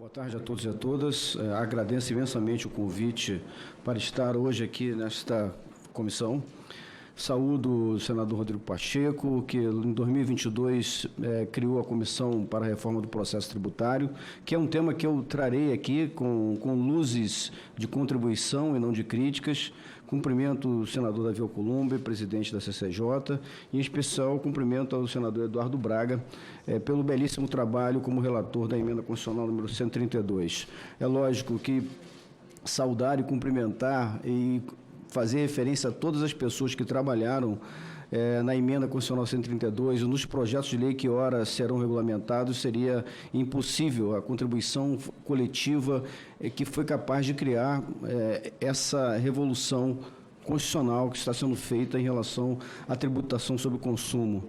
Boa tarde a todos e a todas. Agradeço imensamente o convite para estar hoje aqui nesta comissão. Saúdo o senador Rodrigo Pacheco, que em 2022 criou a Comissão para a Reforma do Processo Tributário, que é um tema que eu trarei aqui com luzes de contribuição e não de críticas. Cumprimento o senador Davi Alcolumbre, presidente da CCJ, e em especial cumprimento ao senador Eduardo Braga pelo belíssimo trabalho como relator da emenda constitucional número 132. É lógico que saudar e cumprimentar e fazer referência a todas as pessoas que trabalharam na emenda constitucional 132 e nos projetos de lei que ora serão regulamentados, seria impossível a contribuição coletiva que foi capaz de criar essa revolução constitucional que está sendo feita em relação à tributação sobre o consumo.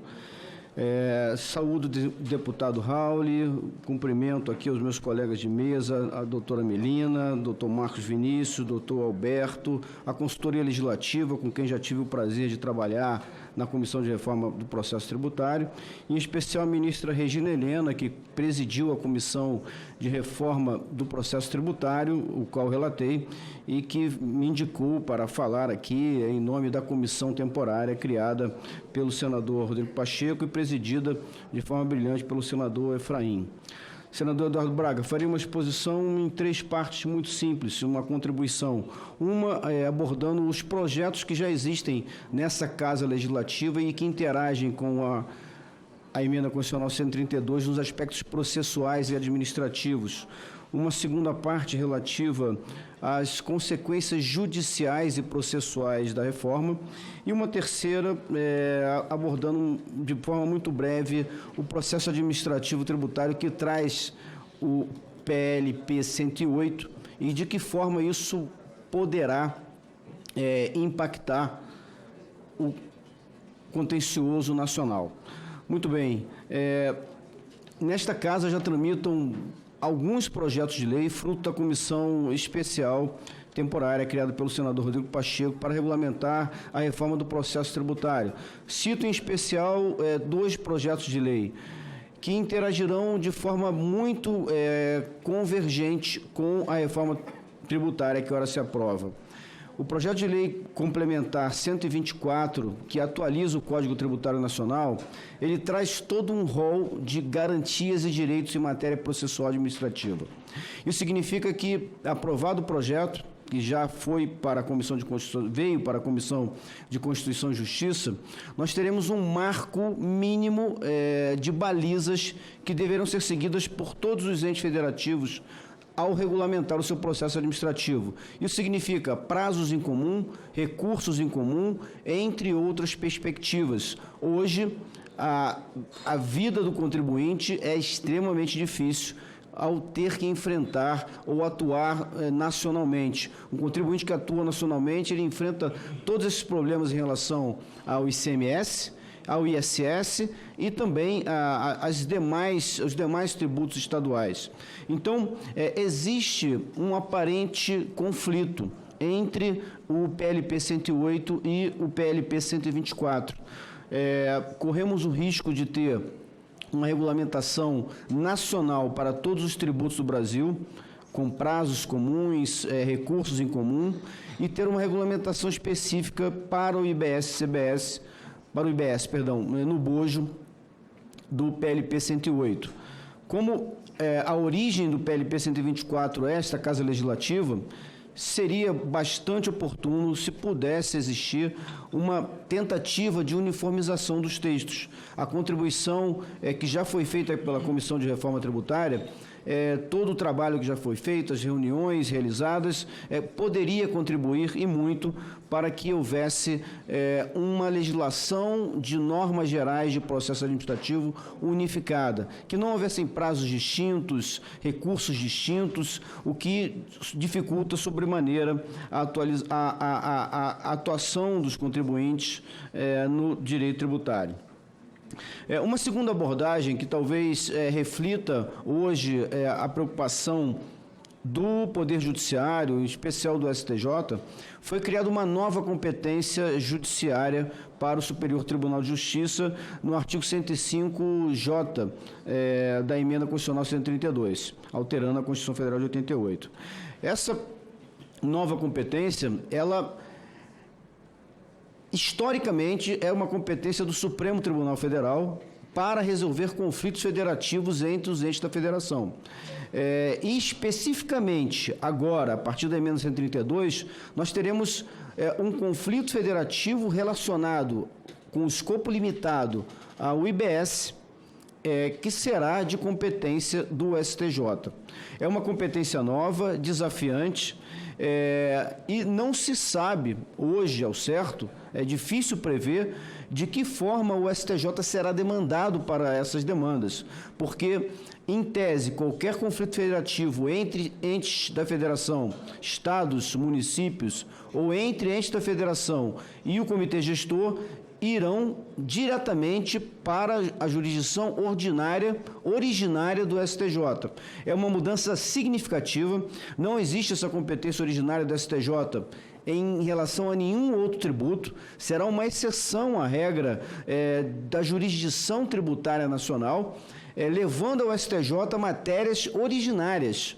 Saúdo o deputado Raul, cumprimento aqui os meus colegas de mesa, a doutora Melina, doutor Marcos Vinícius, doutor Alberto, a consultoria legislativa, com quem já tive o prazer de trabalhar na Comissão de Reforma do Processo Tributário, em especial a ministra Regina Helena, que presidiu a Comissão de Reforma do Processo Tributário, o qual relatei, e que me indicou para falar aqui em nome da comissão temporária criada pelo senador Rodrigo Pacheco e presidida de forma brilhante pelo senador Efraim. Senador Eduardo Braga, farei uma exposição em 3 partes muito simples, uma contribuição. Uma abordando os projetos que já existem nessa Casa Legislativa e que interagem com a emenda constitucional 132 nos aspectos processuais e administrativos. Uma segunda parte relativa às consequências judiciais e processuais da reforma, e uma terceira abordando de forma muito breve o processo administrativo tributário que traz o PLP 108 e de que forma isso poderá impactar o contencioso nacional. Muito bem, nesta casa já tramitam alguns projetos de lei, fruto da comissão especial temporária criada pelo senador Rodrigo Pacheco para regulamentar a reforma do processo tributário. Cito em especial 2 projetos de lei que interagirão de forma muito convergente com a reforma tributária que ora se aprova. O projeto de lei complementar 124, que atualiza o Código Tributário Nacional, ele traz todo um rol de garantias e direitos em matéria processual administrativa. Isso significa que, aprovado o projeto, que já foi para a Comissão de Constituição, veio para a Comissão de Constituição e Justiça, nós teremos um marco mínimo de balizas que deverão ser seguidas por todos os entes federativos ao regulamentar o seu processo administrativo. Isso significa prazos em comum, recursos em comum, entre outras perspectivas. Hoje, a vida do contribuinte é extremamente difícil ao ter que enfrentar ou atuar nacionalmente. Um contribuinte que atua nacionalmente, ele enfrenta todos esses problemas em relação ao ICMS, ao ISS e também os demais tributos estaduais. Então, existe um aparente conflito entre o PLP 108 e o PLP 124. Corremos o risco de ter uma regulamentação nacional para todos os tributos do Brasil, com prazos comuns, recursos em comum, e ter uma regulamentação específica para o IBS, no bojo do PLP 108. Como a origem do PLP 124 é esta Casa Legislativa, seria bastante oportuno se pudesse existir uma tentativa de uniformização dos textos. A contribuição que já foi feita pela Comissão de Reforma Tributária, todo o trabalho que já foi feito, as reuniões realizadas, poderia contribuir e muito para que houvesse uma legislação de normas gerais de processo administrativo unificada, que não houvessem prazos distintos, recursos distintos, o que dificulta sobremaneira a atuação dos contribuintes no direito tributário. Uma segunda abordagem que talvez reflita hoje a preocupação do Poder Judiciário, em especial do STJ, foi criada uma nova competência judiciária para o Superior Tribunal de Justiça, no artigo 105J da Emenda Constitucional 132, alterando a Constituição Federal de 88. Essa nova competência, ela, historicamente, é uma competência do Supremo Tribunal Federal para resolver conflitos federativos entre os entes da federação. E especificamente, agora, a partir da emenda 132, nós teremos um conflito federativo relacionado com o escopo limitado ao IBS, que será de competência do STJ. É uma competência nova, desafiante, e não se sabe hoje, ao certo, é difícil prever de que forma o STJ será demandado para essas demandas, porque, em tese, qualquer conflito federativo entre entes da federação, estados, municípios, ou entre entes da federação e o comitê gestor, irão diretamente para a jurisdição originária do STJ. É uma mudança significativa, não existe essa competência originária do STJ em relação a nenhum outro tributo, será uma exceção à regra da jurisdição tributária nacional, levando ao STJ matérias originárias,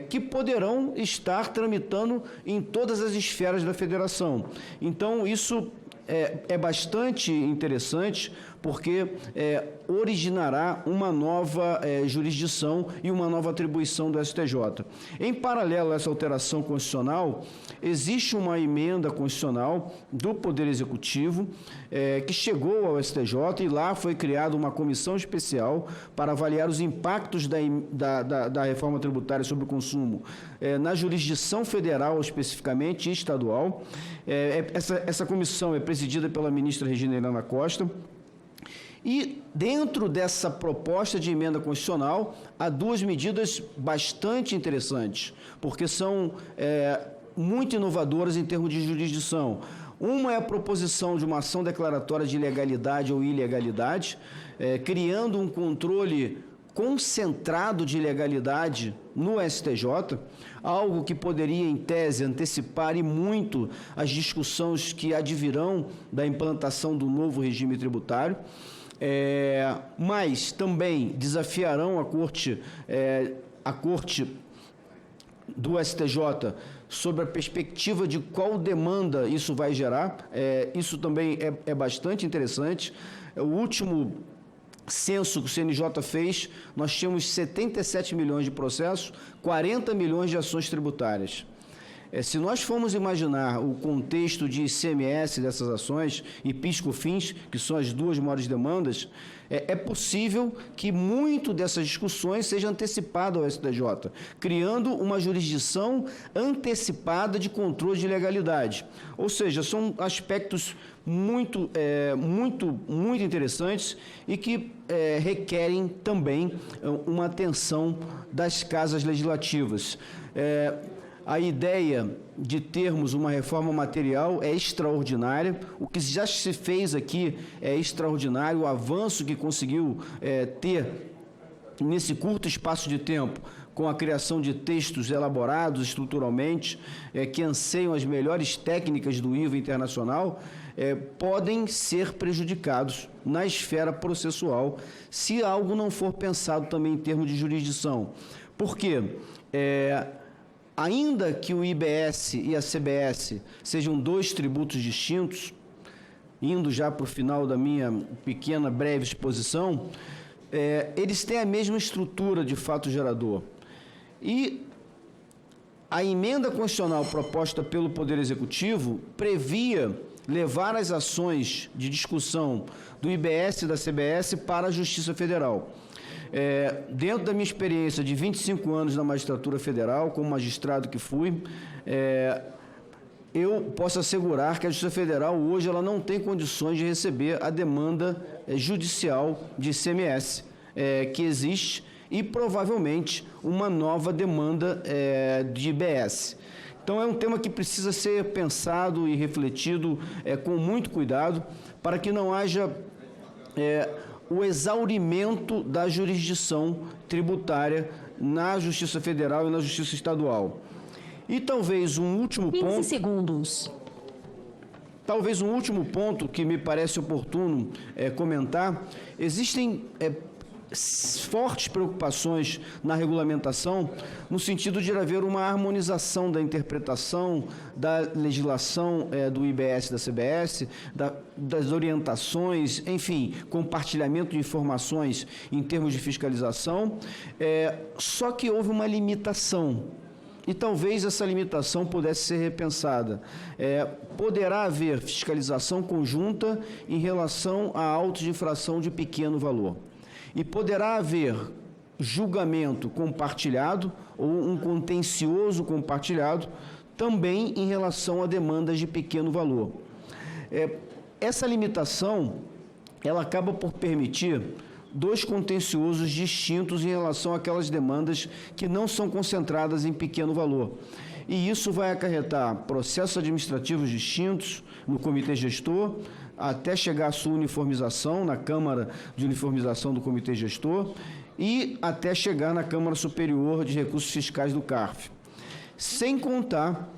que poderão estar tramitando em todas as esferas da federação. Então, isso é bastante interessante, porque originará uma nova jurisdição e uma nova atribuição do STJ. Em paralelo a essa alteração constitucional, existe uma emenda constitucional do Poder Executivo que chegou ao STJ, e lá foi criada uma comissão especial para avaliar os impactos da reforma tributária sobre o consumo na jurisdição federal, especificamente, e estadual. Essa comissão é presidida pela ministra Regina Helena Costa. E, dentro dessa proposta de emenda constitucional, há duas medidas bastante interessantes, porque são muito inovadoras em termos de jurisdição. Uma é a proposição de uma ação declaratória de legalidade ou ilegalidade, criando um controle concentrado de legalidade no STJ, algo que poderia, em tese, antecipar e muito as discussões que advirão da implantação do novo regime tributário. Mas também desafiarão a Corte do STJ sobre a perspectiva de qual demanda isso vai gerar. Isso também é bastante interessante. O último censo que o CNJ fez, nós tínhamos 77 milhões de processos, 40 milhões de ações tributárias. Se nós formos imaginar o contexto de ICMS dessas ações e PIS/COFINS, que são as duas maiores demandas, é possível que muito dessas discussões seja antecipado ao STJ, criando uma jurisdição antecipada de controle de legalidade. Ou seja, são aspectos muito interessantes e que requerem também uma atenção das casas legislativas. A ideia de termos uma reforma material é extraordinária. O que já se fez aqui é extraordinário. O avanço que conseguiu ter nesse curto espaço de tempo, com a criação de textos elaborados estruturalmente, que anseiam as melhores técnicas do IVA internacional, podem ser prejudicados na esfera processual se algo não for pensado também em termos de jurisdição. Por quê? Ainda que o IBS e a CBS sejam dois tributos distintos, indo já para o final da minha pequena, breve exposição, eles têm a mesma estrutura de fato gerador. E a emenda constitucional proposta pelo Poder Executivo previa levar as ações de discussão do IBS e da CBS para a Justiça Federal. Dentro da minha experiência de 25 anos na magistratura federal, como magistrado que fui, eu posso assegurar que a Justiça Federal hoje ela não tem condições de receber a demanda judicial de ICMS que existe e provavelmente uma nova demanda de IBS. Então, é um tema que precisa ser pensado e refletido com muito cuidado para que não haja o exaurimento da jurisdição tributária na Justiça Federal e na Justiça Estadual. E talvez um último 15 segundos. Talvez um último ponto que me parece oportuno comentar: existem fortes preocupações na regulamentação no sentido de haver uma harmonização da interpretação da legislação do IBS, da CBS, das orientações, enfim, compartilhamento de informações em termos de fiscalização, só que houve uma limitação. E talvez essa limitação pudesse ser repensada. Poderá haver fiscalização conjunta em relação a autos de infração de pequeno valor. E poderá haver julgamento compartilhado ou um contencioso compartilhado também em relação a demandas de pequeno valor. Essa limitação, ela acaba por permitir dois contenciosos distintos em relação àquelas demandas que não são concentradas em pequeno valor. E isso vai acarretar processos administrativos distintos no comitê gestor, até chegar à sua uniformização na Câmara de Uniformização do Comitê Gestor e até chegar na Câmara Superior de Recursos Fiscais do CARF. Sem contar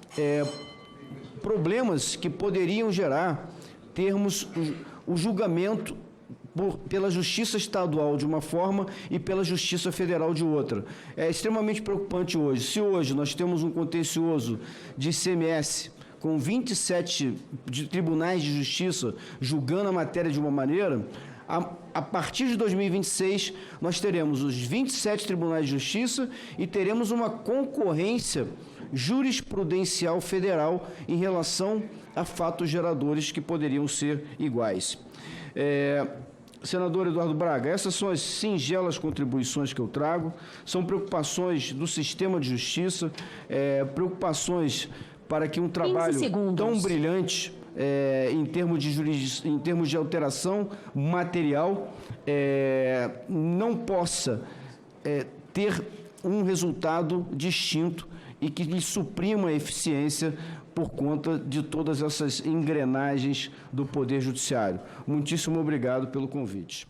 problemas que poderiam gerar termos o julgamento pela Justiça Estadual de uma forma e pela Justiça Federal de outra. É extremamente preocupante hoje. Se hoje nós temos um contencioso de ICMS com 27 tribunais de justiça julgando a matéria de uma maneira, a partir de 2026 nós teremos os 27 tribunais de justiça e teremos uma concorrência jurisprudencial federal em relação a fatos geradores que poderiam ser iguais. Senador Eduardo Braga, essas são as singelas contribuições que eu trago, são preocupações do sistema de justiça, preocupações para que um trabalho tão brilhante em termos de alteração material não possa ter um resultado distinto e que lhe suprima a eficiência por conta de todas essas engrenagens do Poder Judiciário. Muitíssimo obrigado pelo convite.